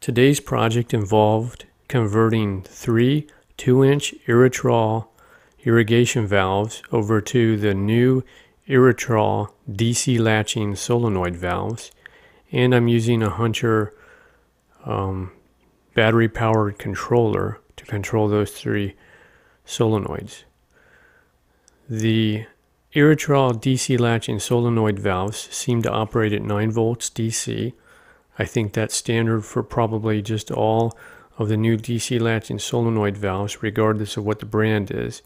Today's project involved converting 3 2-inch Irritrol irrigation valves over to the new Irritrol DC latching solenoid valves, and I'm using a Hunter battery powered controller to control those 3 solenoids. The Irritrol DC latching solenoid valves seem to operate at 9 volts DC. I think that's standard for probably just all of the new DC latching solenoid valves, regardless of what the brand is.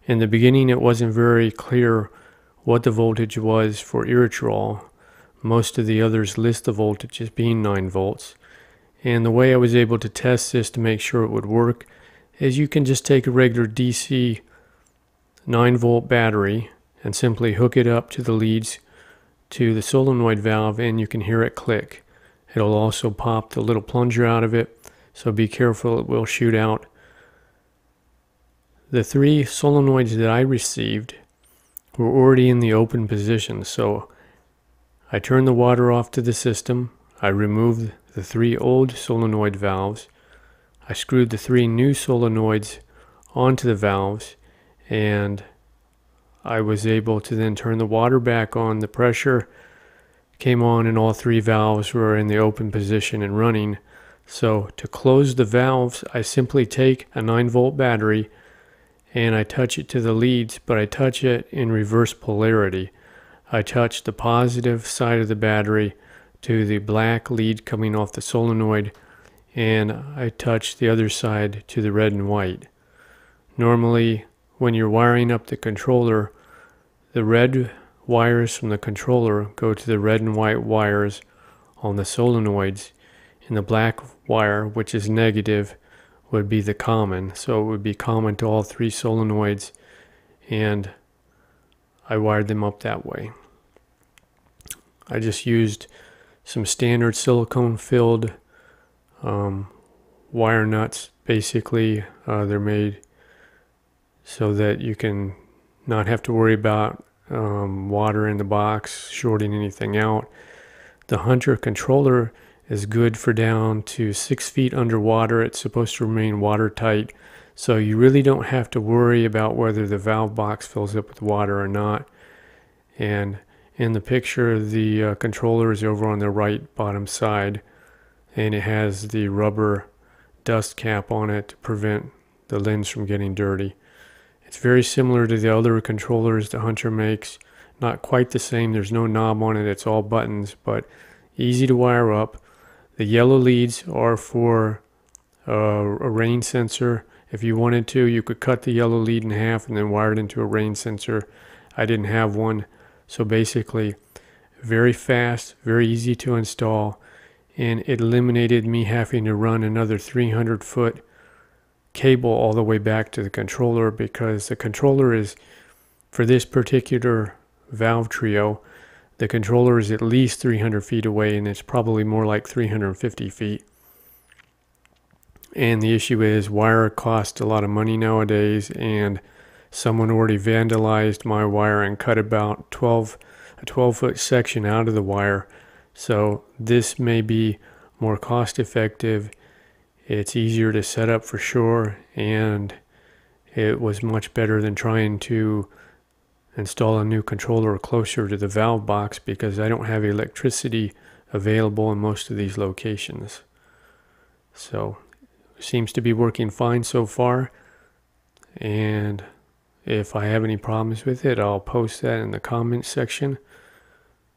In the beginning, it wasn't very clear what the voltage was for Irritrol. Most of the others list the voltage as being 9 volts. And the way I was able to test this to make sure it would work is you can just take a regular DC 9-volt battery and simply hook it up to the leads to the solenoid valve, and you can hear it click. It'll also pop the little plunger out of it, so be careful, it will shoot out. The 3 solenoids that I received were already in the open position, so I turned the water off to the system. I removed the 3 old solenoid valves. I screwed the 3 new solenoids onto the valves, and I was able to then turn the water back on. The pressure came on and all 3 valves were in the open position and running. So to close the valves, I simply take a 9-volt battery and I touch it to the leads, but I touch it in reverse polarity. I touch the positive side of the battery to the black lead coming off the solenoid, and I touch the other side to the red and white. Normally, when you're wiring up the controller, the red wires from the controller go to the red and white wires on the solenoids, and the black wire, which is negative, would be the common. So it would be common to all 3 solenoids, and I wired them up that way. I just used some standard silicone filled wire nuts. Basically, they're made so that you can not have to worry about water in the box shorting anything out. The Hunter controller is good for down to 6 feet underwater. It's supposed to remain watertight, so you really don't have to worry about whether the valve box fills up with water or not. And in the picture, the controller is over on the right bottom side, and it has the rubber dust cap on it to prevent the lens from getting dirty. It's very similar to the other controllers the Hunter makes. Not quite the same. There's no knob on it. It's all buttons, but easy to wire up. The yellow leads are for a rain sensor. If you wanted to, you could cut the yellow lead in half and then wire it into a rain sensor. I didn't have one. So basically, very fast, very easy to install, and it eliminated me having to run another 300-foot cable all the way back to the controller, because the controller is, for this particular valve trio, the controller is at least 300 feet away, and it's probably more like 350 feet. And the issue is wire costs a lot of money nowadays, and someone already vandalized my wire and cut about a 12-foot section out of the wire. So this may be more cost effective. It's easier to set up for sure, and it was much better than trying to install a new controller closer to the valve box, because I don't have electricity available in most of these locations. So it seems to be working fine so far, and if I have any problems with it, I'll post that in the comments section.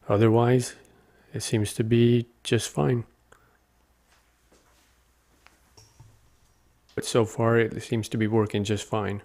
Otherwise, it seems to be just fine. But so far, it seems to be working just fine.